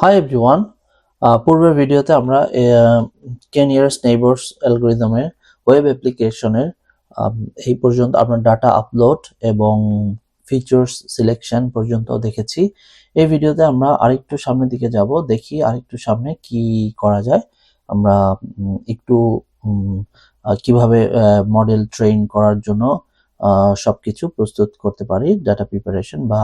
Hi everyone. পূর্বের ভিডিওতে আমরা কে নিয়ারেস্ট নেইবারস অ্যালগরিদমের ওয়েব অ্যাপ্লিকেশনের এই পর্যন্ত আমরা ডাটা আপলোড এবং ফিচার্স সিলেকশন পর্যন্ত দেখেছি। এই ভিডিওতে আমরা আরেকটু সামনের দিকে যাব, দেখি আরেকটু সামনে কি করা যায়। আমরা একটু কিভাবে মডেল ট্রেন করার জন্য সবকিছু প্রস্তুত করতে পারি, ডাটা প্রিপারেশন বা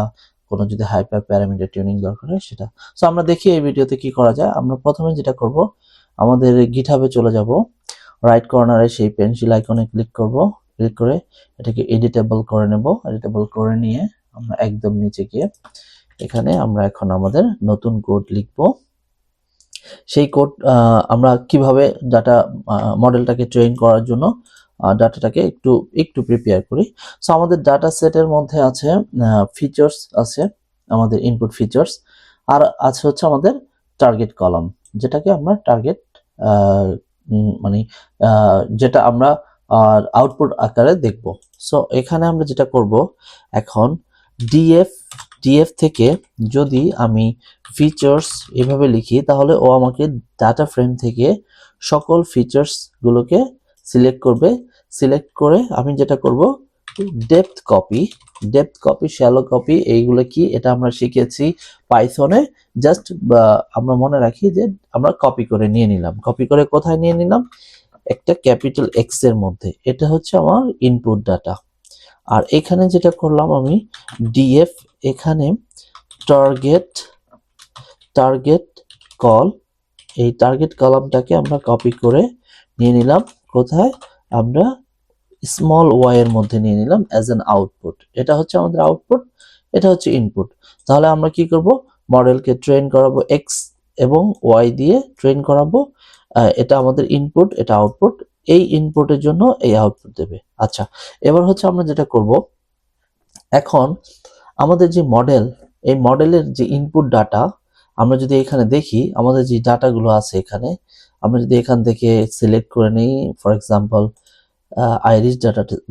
কোনো যদি হাইপার প্যারামিটার টিউনিং দরকার হয় সেটা। সো আমরা দেখি এই ভিডিওতে কি করা যায়। আমরা প্রথমে যেটা করব, আমাদের গিটহাবে চলে যাব, রাইট কর্নারে সেই পেন্সিল আইকনে ক্লিক করব, ক্লিক করে এটাকে এডিটেবল করে নেব। এডিটেবল করে নিয়ে আমরা একদম নিচে গিয়ে এখানে আমরা এখন আমাদের নতুন কোড লিখব। সেই কোড আমরা কিভাবে ডাটা মডেলটাকে ট্রেন করার জন্য ডাটাটাকে একটু প্রিপেয়ার করি। সো আমাদের ডাটা সেটের মধ্যে আছে ফিচার্স, আছে আমাদের ইনপুট ফিচার্স, আর আছে হচ্ছে আমাদের টার্গেট কলাম, যেটাকে আমরা টার্গেট মানে যেটা আমরা আউটপুট আকারে দেখব। সো এখানে আমরা যেটা করব, এখন ডিএফ থেকে যদি আমি ফিচার্স এভাবে লিখি, তাহলে ও আমাকে ডাটা ফ্রেম থেকে সকল ফিচার্স গুলোকে সিলেক্ট করবে। সিলেক্ট করে আমি যেটা করব, ডেপথ কপি, শ্যালো কপি, এইগুলো কি এটা আমরা শিখেছি পাইথনে। জাস্ট আমরা মনে রাখি যে আমরা কপি করে নিয়ে নিলাম। কপি করে কোথায় নিয়ে নিলাম? একটা ক্যাপিটাল এক্স এর মধ্যে। এটা হচ্ছে আমার ইনপুট ডাটা। আর এখানে যেটা করলাম আমি, ডিএফ, এখানে টার্গেট কল, এই টার্গেট কলামটাকে আমরা কপি করে নিয়ে নিলাম। কোথায়? আমরা স্মল ওয়াই এর মধ্যে নিয়ে নিলাম অ্যাজ অ্যান আউটপুট। এটা হচ্ছে আমাদের আউটপুট, এটা হচ্ছে ইনপুট। তাহলে আমরা কি করব, মডেলকে ট্রেন করাবো এক্স এবং ওয়াই দিয়ে ট্রেন করাবো। এটা আমাদের ইনপুট, এটা আউটপুট। এই ইনপুটের জন্য এই আউটপুট দেবে। আচ্ছা, এবার হচ্ছে আমরা যেটা করব, এখন আমাদের যে মডেল, এই মডেলের যে ইনপুট ডাটা, আমরা যদি এখানে দেখি আমাদের যে ডাটাগুলো আছে এখানে, আমরা যদি এখান থেকে সিলেক্ট করে নিই, ফর এক্সাম্পল আইরিশ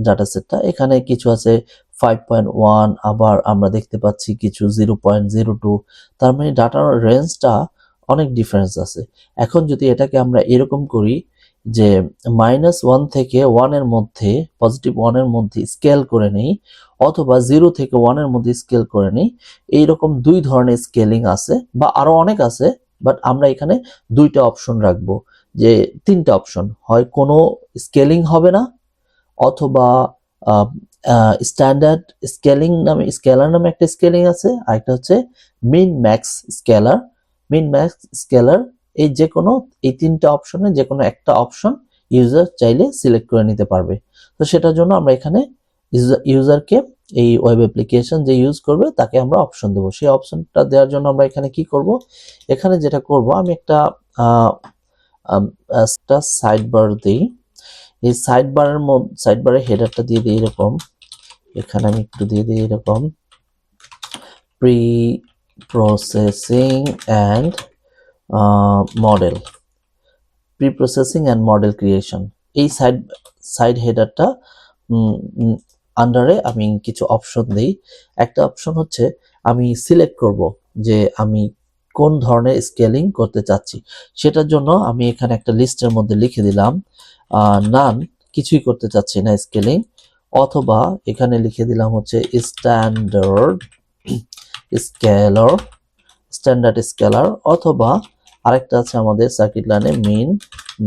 ডাটা সেটটা, এখানে কিছু আছে 5.1, আবার আমরা দেখতে পাচ্ছি কিছু 0.02। তার মানে ডাটার রেঞ্জটা অনেক ডিফারেন্স আছে। এখন যদি এটাকে আমরা এরকম করি যে -1 থেকে 1 এর মধ্যে, পজিটিভ 1 এর মধ্যে স্কেল করে নেই, অথবা 0 থেকে 1 এর মধ্যে স্কেল করে নেই, এইরকম দুই ধরনের স্কেলিং আছে, বা আরো অনেক আছে, বাট আমরা এখানে দুইটা অপশন রাখবো। যে তিনটা অপশন, হয় কোনো স্কেলিং হবে না, অথবা স্ট্যান্ডার্ড স্কেলার নামে একটা স্কেলিং আছে, আর একটা হচ্ছে মিন ম্যাক্স স্কেলার। এই যে কোনো এই তিনটা অপশনে যে কোনো একটা অপশন ইউজার চাইলে সিলেক্ট করে নিতে পারবে। তো সেটার জন্য আমরা এখানে ইউজারকে, এই ওয়েব অ্যাপ্লিকেশন যে ইউজ করবে তাকে আমরা অপশন দেবো। সেই অপশনটা দেওয়ার জন্য আমরা এখানে কি করব, এখানে যেটা করব, আমি একটা সাইড বার দিই। এই সাইড বারের হেডারটা দিয়ে দিই এরকম, এখানে আমি একটু দিয়ে দিই এরকম, pre processing and model creation. এই সাইড হেডারটা আন্ডারে আমি কিছু অপশন দিই। একটা অপশন হচ্ছে আমি সিলেক্ট করব যে আমি কোন ধরনের স্কেলিং করতে চাচ্ছি। সেটার জন্য আমি এখানে একটা লিস্টের মধ্যে লিখে দিলাম নান, কিছুই করতে চাচ্ছি না স্কেলিং, অথবা এখানে লিখে দিলাম হচ্ছে স্ট্যান্ডার্ড স্কেলার, অথবা আরেকটা আছে আমাদের সার্কিট লাইনে মিন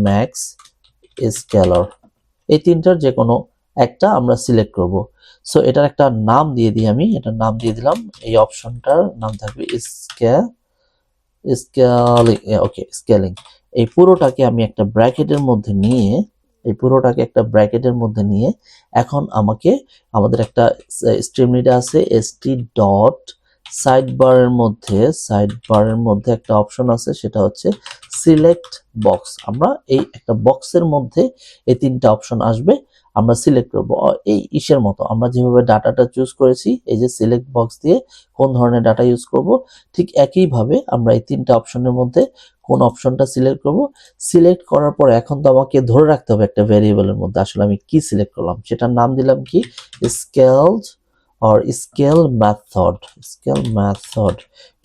ম্যাক্স স্কেলার। এই তিনটার যে কোনো একটা আমরা সিলেক্ট করব। সো এটার একটা নাম দিয়ে দিই, আমি এটার নাম দিয়ে দিলাম, এই অপশনটার নাম থাকবে স্কেলিং। এই পুরোটাকে আমি একটা ব্র্যাকেটের মধ্যে নিয়ে, এখন আমাদের একটা স্ট্রিমলিডে আছে এসটি ডট সাইড বারের মধ্যে একটা অপশন আছে, সেটা হচ্ছে সিলেক্ট বক্স। আমরা এই একটা বক্সের মধ্যে এই তিনটা অপশন আসবে, আমরা সিলেক্ট করব। এই ইসের মতো আমরা যেভাবে ডাটাটা চুজ করেছি, এই যে সিলেক্ট বক্স দিয়ে কোন ধরনের ডাটা ইউজ করব, ঠিক একইভাবে আমরা এই তিনটা অপশনের মধ্যে কোন অপশনটা সিলেক্ট করব। সিলেক্ট করার পর এখন তো আমাকে ধরে রাখতে হবে একটা ভেরিয়েবলের মধ্যে আসলে আমি কি সিলেক্ট করলাম। সেটার নাম দিলাম কি, স্কেল মেথড,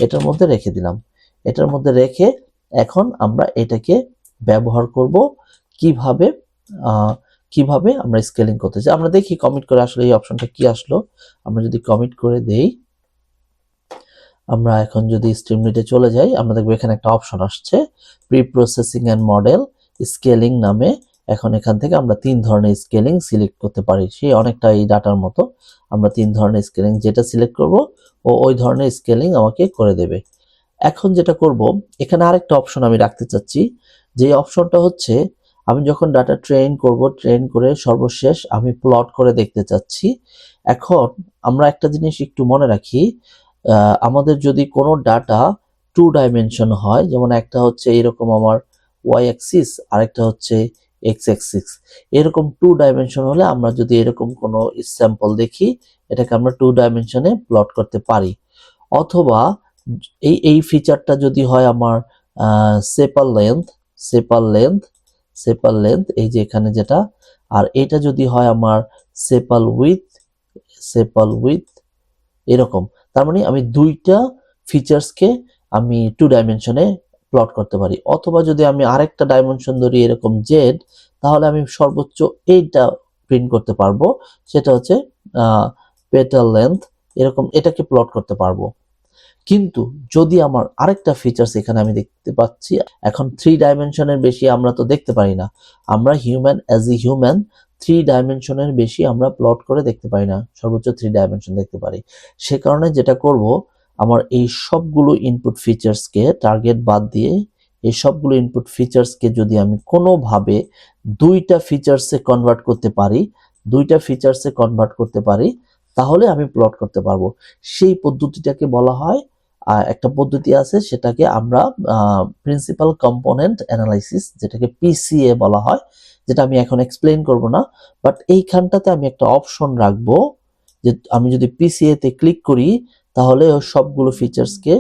এটার মধ্যে রেখে দিলাম। এটার মধ্যে রেখে এখন আমরা এটাকে ব্যবহার করব কিভাবে কিভাবে আমরা স্কেলিং করতে চাই। আমরা দেখি কমিট করে আসলে এই অপশনটা কি আসলো। আমরা যদি কমিট করে দেই, আমরা এখন যদি স্ট্রিমলিটে চলে যাই, আমরা দেখবো এখানে একটা অপশন আসছে preprocessing and model scaling নামে। এখন এখান থেকে আমরা 3 ধরনের স্কেলিং সিলেক্ট করতে পারি, সেই অনেকটা এই ডাটার মতো। আমরা 3 ধরনের স্কেলিং যেটা সিলেক্ট করব ও ওই ধরনের স্কেলিং আমাকে করে দেবে। এখন যেটা করব, এখানে আরেকটা অপশন আমি রাখতে চাচ্ছি, যে অপশনটা হচ্ছে আমি যখন ডাটা ট্রেন করব, ট্রেন করে সর্বশেষ আমি প্লট করে দেখতে চাচ্ছি। এখন আমরা একটা জিনিস একটু মনে রাখি, আমাদের যদি কোনো ডাটা 2 ডাইমেনশন হয়, যেমন একটা হচ্ছে এরকম আমার ওয়াই অ্যাক্সিস, আরেকটা হচ্ছে এক্স অ্যাক্সিস, এরকম 2 ডাইমেনশন হলে আমরা যদি এরকম কোনো স্যাম্পল দেখি, এটাকে আমরা 2 ডাইমেনশনে প্লট করতে পারি। অথবা এই ফিচারটা যদি হয় আমার সেপার লেন্থ, সেপার লেন্থ, সেপার লেন্থ, এই যে এখানে যেটা, আর এটা যদি হয় আমার সেপাল উইথ, সেপাল উইথ, এরকম। তার মানে আমি দুইটা ফিচার্সকে আমি 2 ডাইমেনশনে প্লট করতে পারি। অথবা যদি আমি আরেকটা ডাইমেনশন ধরি এরকম জেড, তাহলে আমি সর্বোচ্চ এইটা প্রিন্ট করতে পারবো, সেটা হচ্ছে পেটাল লেন্থ, এরকম এটাকে প্লট করতে পারবো। কিন্তু যদি আমার আরেকটা ফিচার্স এখানে আমি দেখতে পাচ্ছি, এখন 3 ডাইমেনশনের বেশি আমরা তো দেখতে পারি না, আমরা হিউম্যান অ্যাজ এ হিউম্যান 3 ডাইমেনশনের বেশি আমরা প্লট করে দেখতে পারি না, সর্বোচ্চ 3 ডাইমেনশন দেখতে পারি। সে কারণে যেটা করব, আমার এই সবগুলো ইনপুট ফিচার্সকে টার্গেট বাদ দিয়ে এই সবগুলো ইনপুট ফিচার্সকে যদি আমি কোনোভাবে দুইটা ফিচার্সে কনভার্ট করতে পারি, দুইটা ফিচার্সে কনভার্ট করতে পারি, তাহলে আমি প্লট করতে পারবো। সেই পদ্ধতিটাকে বলা হয়, একটা পদ্ধতি আছে সেটাকে আমরা প্রিন্সিপাল কম্পোনেন্ট অ্যানালাইসিস, যেটাকে পিসিএ বলা হয়, যেটা আমি এখন এক্সপ্লেইন করব না। বাট এইখানটাতে আমি একটা অপশন রাখবো যে আমি যদি পিসিএ তে ক্লিক করি, তাহলে ও সবগুলো ফিচার্সকে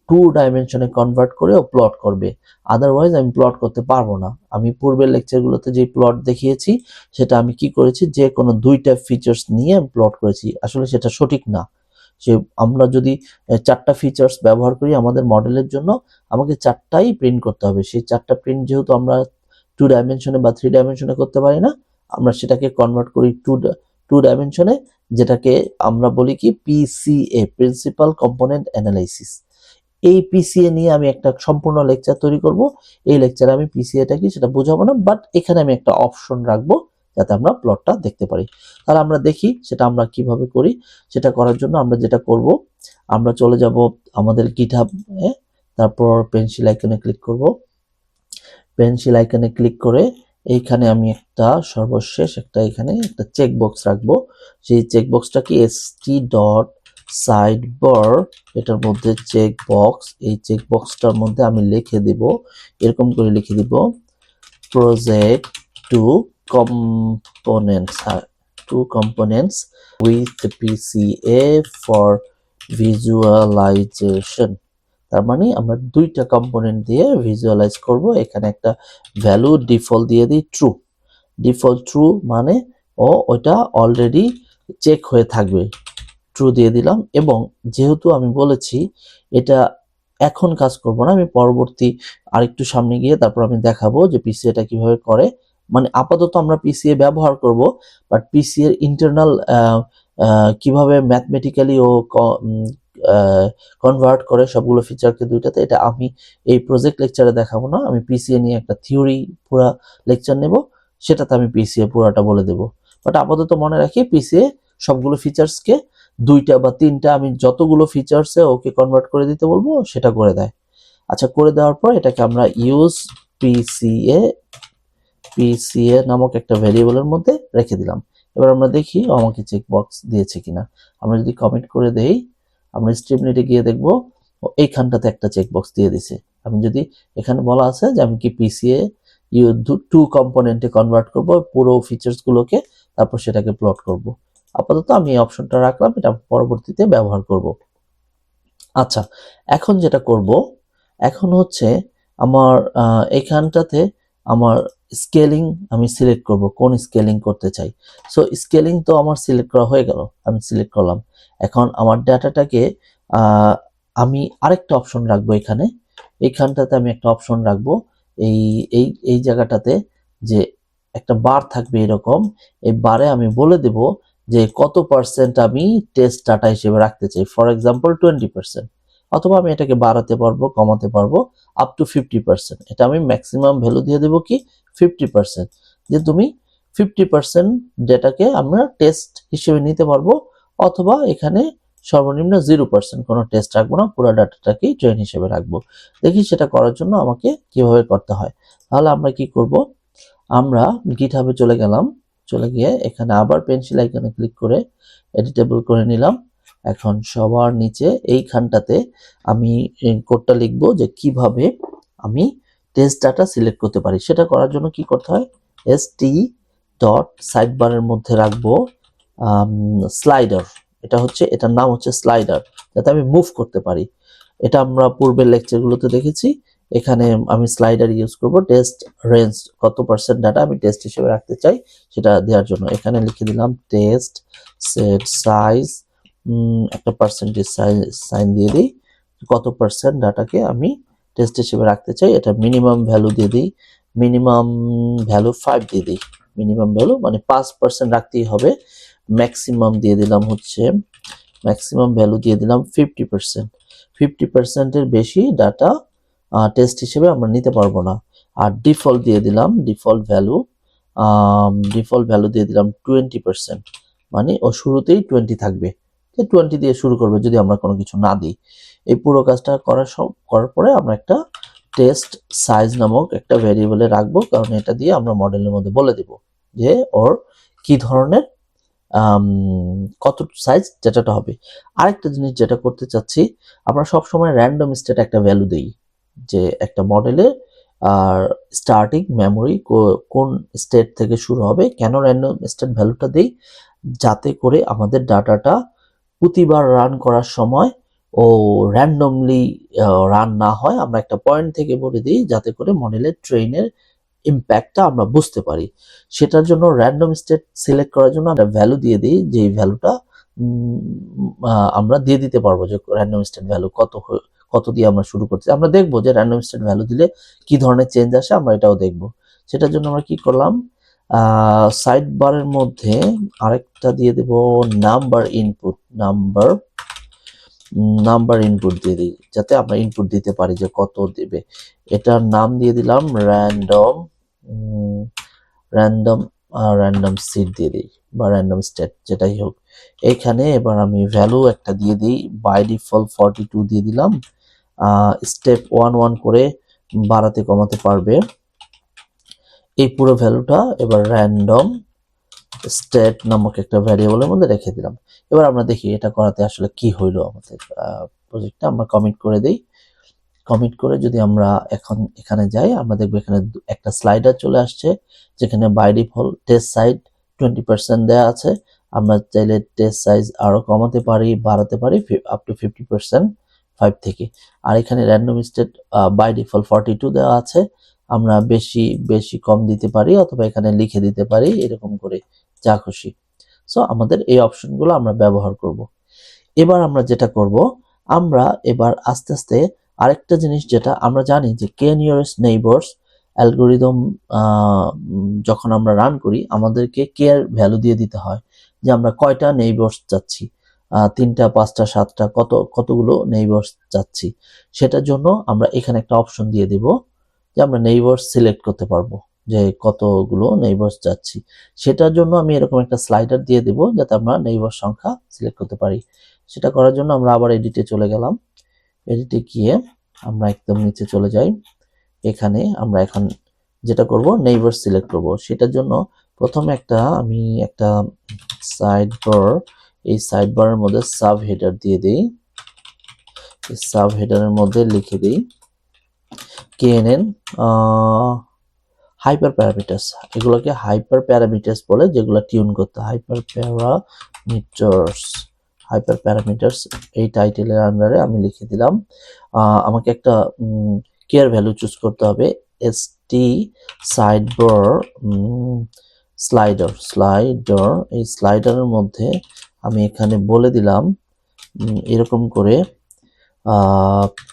2 ডাইমেনশনে কনভার্ট করে ও প্লট করবে। আদারওয়াইজ আমি প্লট করতে পারবো না। আমি পূর্বের লেকচারগুলোতে যে প্লট দেখিয়েছি, সেটা আমি কি করেছি, যে কোনো দুইটা ফিচার্স নিয়ে আমি প্লট করেছি, আসলে সেটা সঠিক না। যে আমরা যদি 4টা ফিচার্স ব্যবহার করি আমাদের মডেলের জন্য, আমাকে 4টাই প্রিন্ট করতে হবে। সেই 4টা প্রিন্ট যেহেতু আমরা 2 ডাইমেনশনে বা 3 ডাইমেনশনে করতে পারি না, আমরা সেটাকে কনভার্ট করি 2 ডাইমেনশনে, যেটাকে আমরা বলি কি পিসিএ, প্রিন্সিপাল কম্পোনেন্ট অ্যানালাইসিস। এই পিসিএ নিয়ে আমি একটা সম্পূর্ণ লেকচার তৈরি করব। এই লেকচারে আমি পিসিএটা কি সেটা বোঝাবো না, বাট এখানে আমি একটা অপশন রাখবো যাতে আমরা প্লটটা দেখতে পারি। তাহলে আমরা দেখি সেটা আমরা কিভাবে করি। সেটা করার জন্য আমরা যেটা করব, আমরা চলে যাব আমাদের গিটহাবে, তারপর পেন্সিল আইকনে ক্লিক করব। পেন্সিল আইকনে ক্লিক করে এইখানে আমি একটা সর্বশেষ একটা এখানে একটা চেকবক্স রাখবো। সেই চেকবক্সটা কি st ডট সাইডবার, এটার মধ্যে চেকবক্স, এই চেকবক্সটার মধ্যে আমি লিখে দিব, এরকম করে লিখে দিব project to components, 2 components with PCA for visualization। তার মানে আমরা 2টা কম্পোনেন্ট দিয়ে ভিজুয়ালাইজ করব। এখানে একটা ভ্যালু ডিফল্ট দিয়ে দিই ট্রু, ডিফল্ট ট্রু মানে ওইটা অলরেডি চেক হয়ে থাকবে, ট্রু দিয়ে দিলাম। এবং যেহেতু আমি বলেছি এটা এখন কাজ করব না, আমি পরবর্তী আরেকটু সামনে গিয়ে তারপর আমি দেখাবো যে পিসিএটা কিভাবে করে। মানে আপাতত আমরা পিসিএ ব্যবহার করব, বাট পিসি এর ইন্টারনাল কিভাবে ম্যাথমেটিক্যালি ও কনভার্ট করে সবগুলো ফিচারকে দুইটাতে, এটা আমি এই প্রজেক্ট লেকচারে দেখাবো না। আমি পিসিএ নিয়ে একটা থিওরি পুরা লেকচার নেব, সেটাতে আমি পিসিএ পুরাটা বলে দেব। বাট আপাতত মনে রাখি পিসিএ সবগুলো ফিচার্সকে 2টা বা 3টা, আমি যতগুলো ফিচার্সে ওকে কনভার্ট করে দিতে বলবো সেটা করে দেয়। আচ্ছা, করে দেওয়ার পর এটাকে আমরা ইউজ পিসিএ, পিসিএ নামক একটা ভেরিয়েবলের মধ্যে রেখে দিলাম। এবার আমরা দেখি আমাকে চেকবক্স দিয়েছে কিনা। আমরা যদি কমেন্ট করে দেই, আমরা স্ট্রিমলিটে গিয়ে দেখব এইখানটাতে একটা চেকবক্স দিয়ে দিছে। আমি যদি এখানে বলা আছে যে আমি কি পিসিএ 2 কম্পোনেন্টে কনভার্ট করব পুরো ফিচার্স গুলোকে, তারপর সেটাকে প্লট করব। আপাতত আমি এই অপশনটা রাখলাম, এটা পরবর্তীতে ব্যবহার করব। আচ্ছা, এখন যেটা করব, এখন হচ্ছে আমার এখানটাতে আমার স্কেলিং আমি সিলেক্ট করব, কোন স্কেলিং করতে চাই। সো স্কেলিং তো আমার সিলেক্ট করা হয়ে গেল, আমি সিলেক্ট করলাম। এখন আমার ডাটাটাকে আমি আরেকটা অপশন রাখবো এইখানটাতে আমি একটা অপশন রাখবো এই এই এই জায়গাটাতে, যে একটা বার থাকবে এরকম। এই বারে আমি বলে দেব যে কত পার্সেন্ট আমি টেস্ট ডাটা হিসেবে রাখতে চাই, ফর এক্সাম্পল 20%, অথবা আমি এটাকে বাড়াতে পারবো কমাতে পারবো আপ টু 50%। এটা আমি ম্যাক্সিমাম ভ্যালু দিয়ে দেবো কি 50%, যে তুমি 50% ডেটাকে আমরা টেস্ট হিসেবে নিতে পারবো, অথবা এখানে সর্বনিম্ন 0% কোনো টেস্ট রাখবো না, পুরো ডাটাটাকেই ট্রেন হিসেবে রাখবো। দেখি সেটা করার জন্য আমাকে কিভাবে করতে হয়। তাহলে আমরা কি করব, আমরা গিটহাবে চলে গেলাম, চলে গিয়ে এখানে আবার পেন্সিল আইকনে ক্লিক করে এডিটেবল করে নিলাম। এখন সবার নিচে এইখানটাতে আমি কোডটা লিখবো যে কিভাবে আমি টেস্ট ডাটা সিলেক্ট করতে পারি। সেটা করার জন্য কি করতে হয়, st ডট সাইড বারের মধ্যে রাখবো স্লাইডার। এটার নাম হচ্ছে স্লাইডার, যাতে আমি মুভ করতে পারি। এটা আমরা পূর্বের লেকচারগুলোতে দেখেছি। এখানে আমি স্লাইডার ইউজ করব টেস্ট রেঞ্জ, কত পার্সেন্ট ডাটা আমি টেস্ট হিসেবে রাখতে চাই সেটা দেওয়ার জন্য। এখানে লিখে দিলাম টেস্ট সেট সাইজ, একটা পার্সেন্টেজ সাইন দিয়ে দিই, কত পার্সেন্ট ডাটাকে আমি টেস্ট হিসেবে রাখতে চাই। এটা মিনিমাম ভ্যালু দিয়ে দিই, মিনিমাম ভ্যালু 5 দিয়ে দিই। মিনিমাম ভ্যালু মানে 5% রাখতেই হবে। ম্যাক্সিমাম দিয়ে দিলাম হচ্ছে, ম্যাক্সিমাম ভ্যালু দিয়ে দিলাম 50%। 50%-এর বেশি ডাটা টেস্ট হিসেবে আমরা নিতে পারবো না। আর ডিফল্ট দিয়ে দিলাম, ডিফল্ট ভ্যালু দিয়ে দিলাম 20%, মানে ও শুরুতেই 20 থাকবে, 20 দিয়ে শুরু করবে যদি আমরা কোনো কিছু না দিই। এই পুরো কাজটা করার পরে আমরা একটা টেস্ট সাইজ নামক একটা ভেরিয়েবলে রাখবো, কারণ এটা দিয়ে আমরা মডেলের মধ্যে বলে দেব যে ওর কি ধরনের কত সাইজ যেটা হবে। আরেকটা জিনিস যেটা করতে চাচ্ছি, আমরা সবসময় র্যান্ডম স্টেট একটা ভ্যালু দেই, যে একটা মডেলের আর স্টার্টিং মেমোরি কোন স্টেট থেকে শুরু হবে। কেন র্যান্ডম স্টেট ভ্যালুটা দেই, যাতে করে আমাদের ডাটাটা প্রতিবার রান করার সময় ও র্যান্ডমলি রান না হয়। আমরা একটা পয়েন্ট থেকে বলে দিই যাতে করে মডেলের ট্রেনের ইম্প্যাক্টটা আমরা বুঝতে পারি। সেটার জন্য র্যান্ডম স্টেট সিলেক্ট করার জন্য আমরা ভ্যালু দিয়ে দিই, যে ভ্যালুটা আমরা দিয়ে দিতে পারবো যে র্যান্ডম স্টেট ভ্যালু কত দিয়ে আমরা শুরু করছি। আমরা দেখবো যে র্যান্ডম স্টেট ভ্যালু দিলে কি ধরনের চেঞ্জ আসে, আমরা এটাও দেখবো। সেটার জন্য আমরা কি করলাম, সাইড বারের মধ্যে আরেকটা দিয়ে দেব নাম্বার ইনপুট দিয়ে দিই, যাতে আমরা ইনপুট দিতে পারি যে কত দেবে। এটার নাম দিয়ে দিলাম র্যান্ডম সিট দিয়ে দিই, বা র্যান্ডম স্টেট যেটাই হোক। এইখানে এবার আমি ভ্যালু একটা দিয়ে দিই, বাই ডিফল্ট 42 দিয়ে দিলাম। স্টেপ 1 করে বাড়াতে কমাতে পারবে। এই পুরো ভ্যালুটা এবার র্যান্ডম স্টেট নামক একটা ভ্যারিয়েবলের মধ্যে রেখে দিলাম। এবার আমরা দেখি এটা করাতে আসলে কি হইলো আমাদের প্রজেক্টটা। আমরা কমিট করে দিই। কমিট করে যদি আমরা এখন এখানে যাই, আমরা দেখবো এখানে একটা স্লাইডার চলে আসছে, যেখানে বাই ডিফল্ট টেস্ট সাইজ 20% দেওয়া আছে। আমরা চাইলে টেস্ট সাইজ আরো কমাতে পারি, বাড়াতে পারি আপ টু 50% 5 থেকে। আর এখানে র্যান্ডম স্টেট বাই ডিফল্ট 42 দেওয়া আছে, আমরা বেশি কম দিতে পারি, অথবা এখানে লিখে দিতে পারি, এরকম করে যা খুশি। সো আমাদের এই অপশনগুলো আমরা ব্যবহার করব। এবার আমরা যেটা করব, আমরা এবার আস্তে আস্তে আরেকটা জিনিস, যেটা আমরা জানি যে কে নিয়ারেস্ট নেইবারস অ্যালগোরিদম যখন আমরা রান করি, আমাদেরকে কে এর ভ্যালু দিয়ে দিতে হয়, যে আমরা কয়টা নেইবারস চাচ্ছি, 3টা 5টা 7টা কতগুলো নেইবারস চাচ্ছি। সেটার জন্য আমরা এখানে একটা অপশন দিয়ে দেব, যে আমরা নেইবারস সিলেক্ট করতে পারবো যে কতগুলো নেইবারস চাচ্ছি। সেটার জন্য আমি এরকম একটা স্লাইডার দিয়ে দেব, যাতে আমরা নেইবারস সংখ্যা সিলেক্ট করতে পারি। সেটা করার জন্য আমরা আবার এডিটে চলে গেলাম। এডিটে গিয়ে আমরা একদম নিচে চলে যাই। এখানে আমরা এখন যেটা করব, নেইবার সিলেক্ট করব। সেটার জন্য প্রথমে আমি একটা সাইড বার, এই সাইড বারের মধ্যে সাব হেডার দিয়ে দিই। সাব হেডারের মধ্যে লিখে দিই কেএনএন হাইপার প্যারামিটার্স। এগুলোকে হাইপার প্যারামিটার্স বলে, যেগুলো টিউন করতে। হাইপার প্যারামিটার্স এই টাইটেলের আন্ডারে আমি লিখে দিলাম। আমাকে একটা কেয়ার ভ্যালু চুজ করতে হবে, st সাইডবার স্লাইডার। এই স্লাইডারের মধ্যে আমি এখানে বলে দিলাম এরকম করে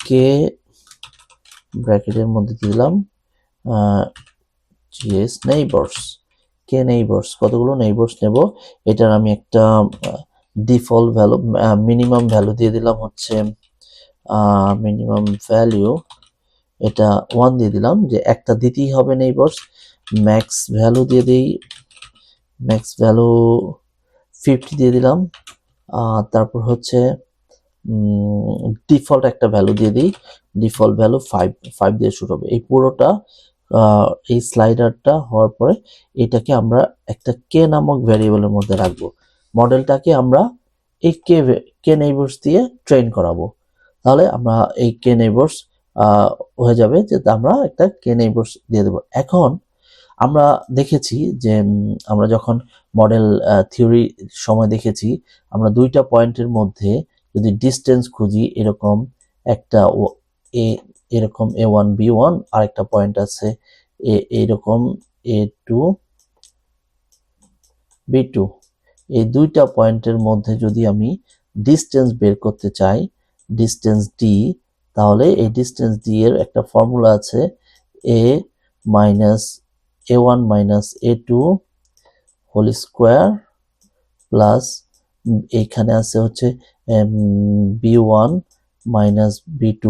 কে ব্র্যাকেটের মধ্যে দিলাম জিএস নেইবার্স, কে নেইবার্স, কতগুলো নেইবার্স নেব, এটার আমি একটা ডিফল্ট ভ্যালু মিনিমাম ভ্যালু দিয়ে দিলাম হচ্ছে মিনিমাম ভ্যালু এটা 1 দিয়ে দিলাম, যে একটা দিতেই হবে নেইবার্স। ম্যাক্স ভ্যালু দিয়ে দিই, ম্যাক্স ভ্যালু 50 দিয়ে দিলাম। তারপর হচ্ছে ডিফল্ট একটা ভ্যালু দিয়ে দিই, ডিফল্ট ভ্যালু 5 দিয়ে শুরু হবে। এই পুরোটা এই স্লাইডারটা হওয়ার পরে এটাকে আমরা একটা কে নামক ভ্যারিয়েবলের মধ্যে রাখবো। মডেলটাকে আমরা এই কে নেইবার্স দিয়ে ট্রেন করাবো। তাহলে আমরা এই কে নেইবার্স হয়ে যাবে যে আমরা একটা কে নেইবার্স দিয়ে দেবো। এখন আমরা দেখেছি যে আমরা যখন মডেল থিওরি সময় দেখেছি, আমরা দুইটা পয়েন্টের মধ্যে যদি ডিস্টেন্স খুঁজি, এরকম একটা এরকম A1 B1, আরেকটা পয়েন্ট আছে এইরকম A2 B2, এই দুইটা পয়েন্টের মধ্যে যদি আমি ডিস্টেন্স বের করতে চাই, ডিস্টেন্স ডি, তাহলে এই ডিস্টেন্স ডি এর একটা ফর্মুলা আছে, A1 minus A2 whole square plus এইখানে আছে হচ্ছে B1 minus B2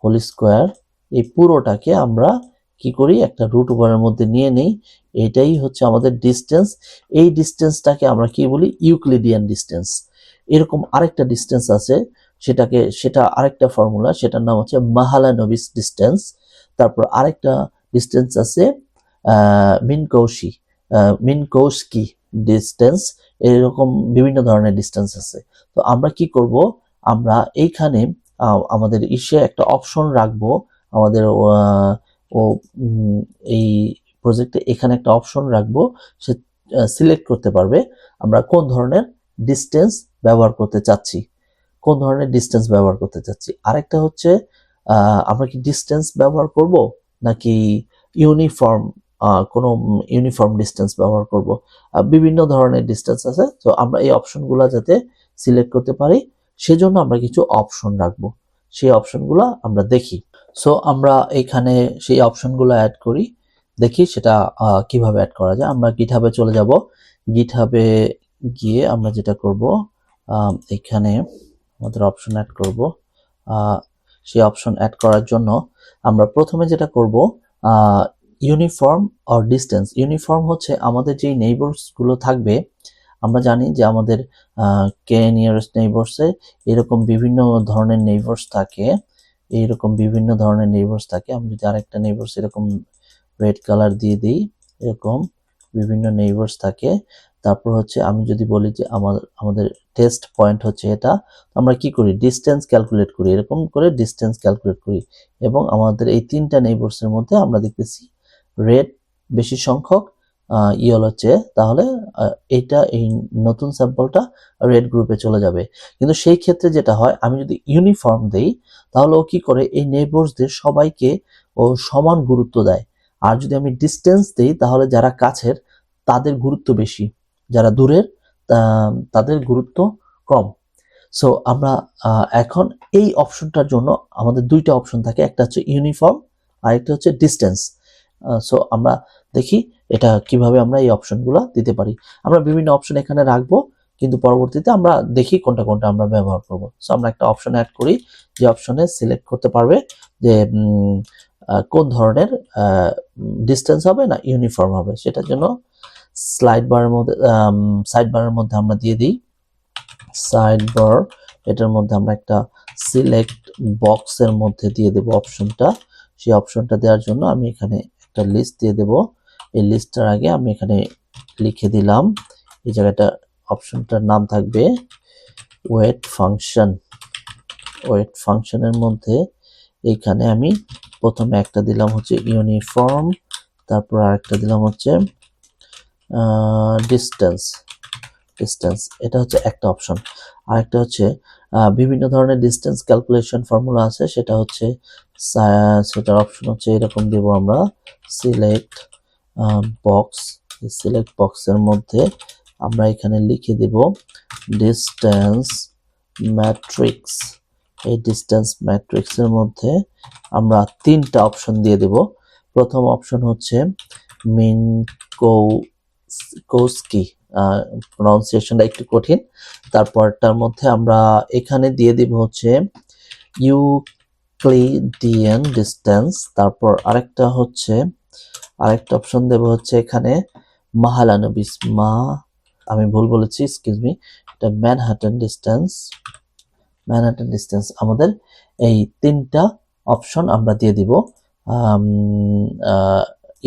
whole square. এই পুরোটাকে আমরা কি করি, একটা রুট ওভারের মধ্যে নিয়ে নেই। এটাই হচ্ছে আমাদের ডিস্টেন্স। এই ডিস্টেন্সটাকে আমরা কি বলি, ইউক্লিডিয়ান ডিস্টেন্স। এরকম আরেকটা ডিস্টেন্স আছে, সেটা আরেকটা ফর্মুলা, সেটার নাম হচ্ছে মাহালানোবিস ডিস্টেন্স। তারপর আরেকটা ডিস্টেন্স আছে মিনকৌস্কি ডিস্টেন্স। এরকম বিভিন্ন ধরনের ডিস্টেন্স আছে। তো আমরা কি করব, আমরা এইখানে আমাদের একটা অপশন রাখবো, আমাদের এই প্রজেক্টে এখানে একটা অপশন রাখবো, সে সিলেক্ট করতে পারবে আমরা কোন ধরনের ডিস্টেন্স ব্যবহার করতে চাচ্ছি, কোন ধরনের ডিস্টেন্স ব্যবহার করতে চাচ্ছি। আরেকটা হচ্ছে আমরা কি ডিস্টেন্স ব্যবহার করব নাকি ইউনিফর্ম কোনো ইউনিফর্ম ডিস্টেন্স ব্যবহার করব। বিভিন্ন ধরনের ডিস্টেন্স আছে, তো আমরা এই অপশনগুলো যাতে সিলেক্ট করতে পারি সেজন্য আমরা কিছু অপশন রাখবো, সেই অপশনগুলো আমরা দেখি। সো আমরা এখানে সেই অপশনগুলো অ্যাড করি, দেখি সেটা কিভাবে অ্যাড করা যায়। আমরা গিটহাবে চলে যাব, গিটহাবে গিয়ে আমরা যেটা করব, এখানে আমাদের অপশন অ্যাড করব। সেই অপশন অ্যাড করার জন্য আমরা প্রথমে যেটা করব, ইউনিফর্ম অর ডিস্টেন্স। ইউনিফর্ম হচ্ছে আমাদের যেই নেইবার্স গুলো থাকবে, আমরা জানি যে আমাদের কে নিয়ারেস্ট নেইবার্সে এরকম বিভিন্ন ধরনের নেইবার্স থাকে, এইরকম বিভিন্ন ধরনের নেইবার্স থাকে। আমি যদি আরেকটা নেইবার্স এরকম রেড কালার দিয়ে দিই, এরকম বিভিন্ন নেইবার্স থাকে। তারপর হচ্ছে আমি যদি বলি যে আমাদের টেস্ট পয়েন্ট হচ্ছে এটা, আমরা কি করি, ডিস্টেন্স ক্যালকুলেট করি, এরকম করে ডিস্টেন্স ক্যালকুলেট করি। এবং আমাদের এই তিনটা নেইবার্সের মধ্যে আমরা দেখতেছি রেড বেশি সংখ্যক, ইয়েলো চেয়ে, তাহলে এটা এই নতুন স্যাম্পলটা রেড গ্রুপে চলে যাবে। কিন্তু সেই ক্ষেত্রে যেটা হয়, আমি যদি ইউনিফর্ম দেই তাহলে ও কি করে, এই নেইবার্সদের সবাইকে ও সমান গুরুত্ব দেয়। আর যদি আমি ডিস্টেন্স দেই তাহলে যারা কাছের তাদের গুরুত্ব বেশি, যারা দূরের তাদের গুরুত্ব কম। সো আমরা এখন এই অপশনটার জন্য আমাদের দুইটা অপশন থাকে, একটা হচ্ছে ইউনিফর্ম আর একটা হচ্ছে ডিস্টেন্স। সো আমরা দেখি এটা কিভাবে আমরা এই অপশনগুলো দিতে পারি। আমরা বিভিন্ন অপশন এখানে রাখবো, কিন্তু পরবর্তীতে আমরা দেখি কোনটা কোনটা আমরা ব্যবহার করব। সো আমরা একটা অপশন অ্যাড করি, যে অপশনে সিলেক্ট করতে পারবে যে কোন ধরনের ডিস্টেন্স হবে না ইউনিফর্ম হবে। সেটার জন্য সাইড বারের মধ্যে আমরা দিয়ে দিই সাইড বার, এটার মধ্যে আমরা একটা সিলেক্ট বক্সের মধ্যে দিয়ে দেব অপশনটা। সেই অপশনটা দেওয়ার জন্য আমি এখানে একটা লিস্ট দিয়ে দেব। এই লিস্টটার আগে আমি এখানে লিখে দিলাম, এই জায়গাটা অপশনটার নাম থাকবে ওয়েট ফাংশন। ওয়েট ফাংশনের মধ্যে এইখানে আমি প্রথমে একটা দিলাম হচ্ছে ইউনিফর্ম, তারপর আরেকটা দিলাম হচ্ছে ডিস্টেন্স। এটা হচ্ছে একটা অপশন। আরেকটা হচ্ছে বিভিন্ন ধরনের ডিস্টেন্স ক্যালকুলেশন ফর্মুলা আছে, সেটার অপশন হচ্ছে এরকম দেব আমরা, সিলেক্ট বক্স। সিলেক্ট বক্সের মধ্যে আমরা এখানে লিখে দেব ডিস্টেন্স ম্যাট্রিক্স। এই ডিসটেন্স ম্যাট্রিক্সের মধ্যে আমরা 3টা অপশন দিয়ে দেব। প্রথম অপশন হচ্ছে মিনকোস্কি, প্রনাউন্সিয়েশনটা একটু কঠিন। তারপরটার মধ্যে আমরা এখানে দিয়ে দিব হচ্ছে ইউক্লিডিয়ান ডিস্টেন্স। তারপর আরেকটা অপশন দেব হচ্ছে এখানে মাহালানবিস, আমি ভুল বলেছি, এক্সকিউজ মি, এটা ম্যানহাটন ডিস্টেন্স। আমাদের এই 3টা অপশন আমরা দিয়ে দিব,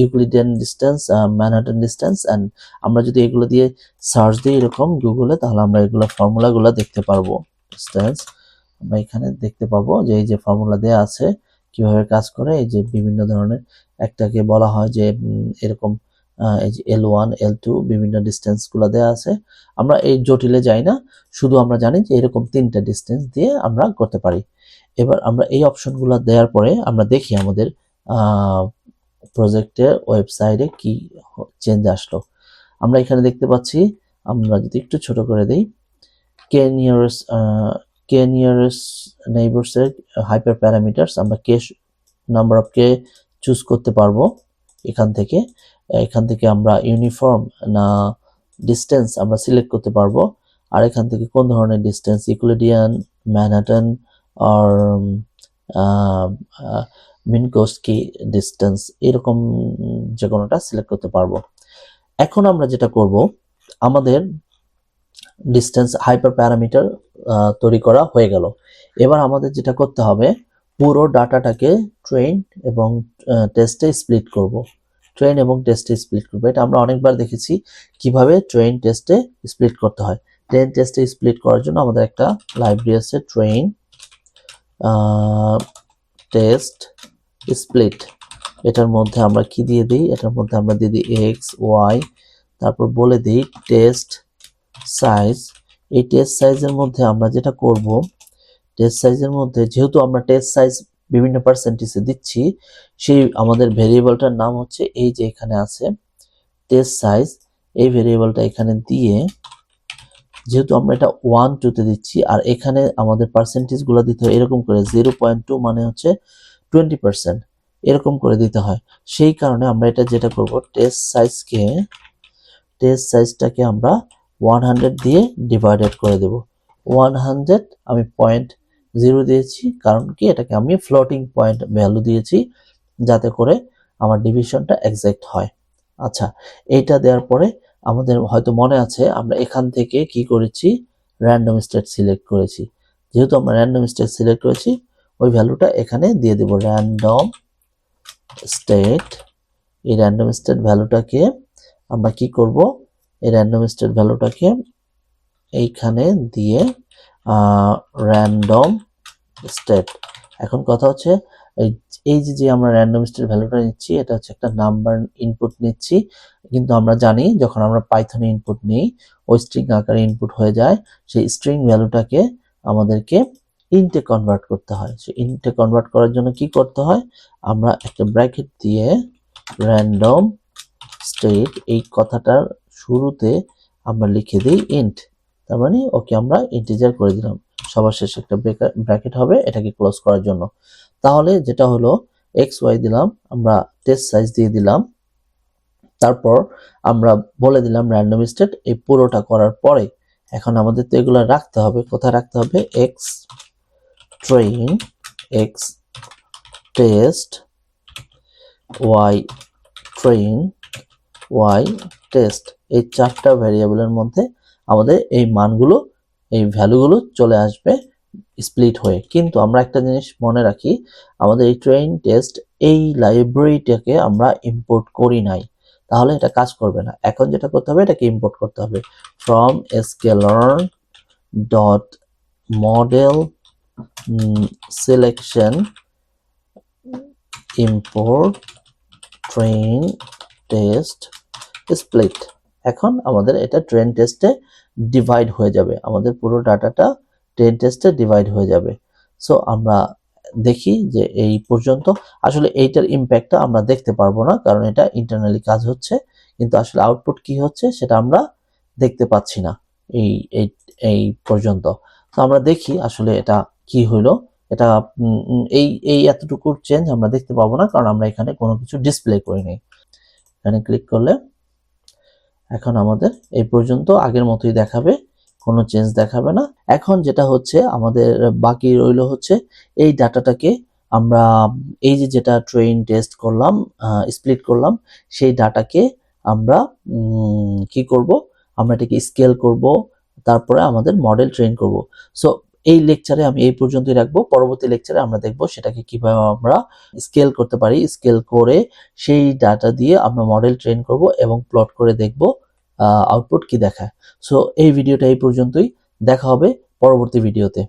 Euclidean distance, Manhattan distance, and আমরা যদি এগুলো দিয়ে সার্চ দিই এরকম গুগলে, তাহলে আমরা এগুলো ফর্মুলাগুলো দেখতে পারবো। ডিস্টেন্স আমরা এখানে দেখতে পাবো যে এই যে ফর্মুলা দেয়া আছে কিভাবে কাজ করে। এই যে বিভিন্ন ধরনের, একটাকে বলা হয় যে এরকম এই যে L1 L2 বিভিন্ন ডিস্টেন্স গুলো দেয়া আছে। আমরা এই জটিলে যাই না, শুধু আমরা জানি যে এরকম 3টা ডিস্টেন্স দিয়ে আমরা করতে পারি। এবার আমরা এই অপশনগুলো দেওয়ার পরে আমরা দেখি আমাদের প্রজেক্টের ওয়েবসাইটে কি চেঞ্জ আসলো। আমরা এখানে দেখতে পাচ্ছি, আমরা যদি একটু ছোট করে দেই, কে নিয়ারেস্ট নেইবারস এর হাইপার প্যারামিটারস, আমরা নাম্বার অফ কে চুজ করতে পারবো। এখান থেকে আমরা ইউনিফর্ম না ডিস্টেন্স আমরা সিলেক্ট করতে পারবো। আর এখান থেকে কোন ধরনের ডিস্টেন্স, ইউক্লিডিয়ান, ম্যানহাটন আর মিনকোস্কি ডিস্টেন্স, এরকম যে কোনোটা সিলেক্ট করতে পারবো। এখন আমরা যেটা করব, আমাদের ডিস্টেন্স হাইপার প্যারামিটার তৈরি করা হয়ে গেল। এবার আমাদের যেটা করতে হবে, পুরো ডাটাটাকে ট্রেন এবং টেস্টে স্প্লিট করব। এটা আমরা অনেকবার দেখেছি কিভাবে ট্রেন টেস্টে স্প্লিট করতে হয়। ট্রেন টেস্টে স্প্লিট করার জন্য আমাদের একটা লাইব্রেরি আছে, ট্রেন টেস্ট স্প্লিট। এটার মধ্যে আমরা কি দিয়ে দিই, এটার মধ্যে আমরা দিয়ে দিই এক্স ওয়াই, তারপর বলে দিই টেস্ট সাইজ। এই টেস্ট সাইজের মধ্যে আমরা যেটা করব, টেস্ট সাইজের মধ্যে যেহেতু আমরা টেস্ট সাইজ বিভিন্ন পার্সেন্টেজে দিচ্ছি, সেই আমাদের ভেরিয়েবলটার নাম হচ্ছে এই যে এখানে আছে টেস্ট সাইজ। এই ভেরিয়েবলটা এখানে দিয়ে, যেহেতু আমরা এটা 1 2 তে দিচ্ছি, আর এখানে আমাদের পার্সেন্টেজ গুলো দিতে হয় এরকম করে 0.2 মানে হচ্ছে 20%, এরকম করে দিতে হয়। সেই কারণে আমরা এটা যেটা করব, টেস্ট সাইজটাকে আমরা 100 দিয়ে ডিভাইডেড করে দেব। 100 আমি 0.0 দিয়েছি, কারণ কি এটাকে আমি ফ্লোটিং পয়েন্ট ভ্যালু দিয়েছি যাতে করে আমার ডিভিশনটা এক্সাক্ট হয়। আচ্ছা, এইটা দেওয়ার পরে আমাদের হয়তো মনে আছে আমরা এখান থেকে কি করেছি, র্যান্ডম স্টেট সিলেক্ট করেছি। যেহেতু আমরা র্যান্ডম স্টেট সিলেক্ট করেছি, ওই ভ্যালুটা এখানে দিয়ে দেব, র্যান্ডম স্টেট। এই র্যান্ডম স্টেট ভ্যালুটাকে আমরা কি করব, এই র্যান্ডম স্টেট ভ্যালুটাকে এইখানে দিয়ে র্যান্ডম স্টেট। এখন কথা হচ্ছে এই যে আমরা র্যান্ডম স্টেট ভ্যালুটা নিচ্ছি, এটা হচ্ছে একটা নাম্বার ইনপুট নিচ্ছি, কিন্তু আমরা জানি যখন আমরা পাইথনে ইনপুট নিই ওই স্ট্রিং আকারে ইনপুট হয়ে যায়। সেই স্ট্রিং ভ্যালুটাকে আমাদেরকে ইন্টে কনভার্ট করতে হয়। সেই ইন্টে কনভার্ট করার জন্য কি করতে হয়, আমরা একটা ব্র্যাকেট দিয়ে র্যান্ডম স্টেট এই কথাটার শুরুতে আমরা লিখে দিই ইন্ট, তার মানে ওকে আমরা ইন্টিজার করে দিলাম। সবার শেষে একটা ব্র্যাকেট হবে এটাকে ক্লোজ করার জন্য। তাহলে যেটা হলো এক্স ওয়াই দিলাম, আমরা টেস্ট সাইজ দিয়ে দিলাম, তারপর আমরা বলে দিলাম র্যান্ডম স্টেট। এই পুরোটা করার পরে এখন আমাদের তো এগুলো রাখতে হবে, কোথায় রাখতে হবে, x train, x test, y train, y test. এই 4টা ভ্যারিয়েবলের মধ্যে আমাদের এই মানগুলো, এই ভ্যালুগুলো চলে আসবে স্প্লিট হয়ে। কিন্তু আমরা একটা জিনিস মনে রাখি, আমাদের এই ট্রেন টেস্ট এই লাইব্রেরিটাকে আমরা ইম্পোর্ট করি নাই, তাহলে এটা কাজ করবে না। এখন যেটা করতে হবে, এটাকে ইম্পোর্ট করতে হবে from sklearn dot model selection import train test split. এখন আমাদের এটা ট্রেন টেস্টে ডিভাইড হয়ে যাবে, আমাদের পুরো ডাটাটা ট্রেন টেস্টে ডিভাইড হয়ে যাবে। সো আমরা দেখি যে এই পর্যন্ত আসলে এইটার ইম্প্যাক্টটা আমরা দেখতে পারবো না, কারণ এটা ইন্টারনালি কাজ হচ্ছে, কিন্তু আসলে আউটপুট কি হচ্ছে সেটা আমরা দেখতে পাচ্ছি না এই এই এই পর্যন্ত। তো আমরা দেখি আসলে এটা কি হইলো এটা এই এতটুকুর চেঞ্জ আমরা দেখতে পাবো না, কারণ আমরা এখানে কোনো কিছু ডিসপ্লে করিনি। এখানে ক্লিক করলে এখন আমাদের এই পর্যন্ত আগের মতোই দেখাবে, কোনো চেঞ্জ দেখাবে না। এখন যেটা হচ্ছে আমাদের বাকি রইল হচ্ছে এই ডাটাটাকে আমরা এই যেটা ট্রেন টেস্ট করলাম, স্প্লিট করলাম, সেই ডাটাকে আমরা কি করব, আমরা এটাকে স্কেল করব, তারপরে আমাদের মডেল ট্রেন করব। সো এই লেকচারে আমি এই পর্যন্তই রাখবো। পরবর্তী লেকচারে আমরা দেখব সেটাকে কিভাবে আমরা স্কেল করতে পারি। স্কেল করে সেই ডাটা দিয়ে আমরা মডেল ট্রেন করব এবং প্লট করে দেখব আউটপুট কি দেখায়। সো এই ভিডিওটা এই পর্যন্তই, দেখা হবে পরবর্তী ভিডিওতে।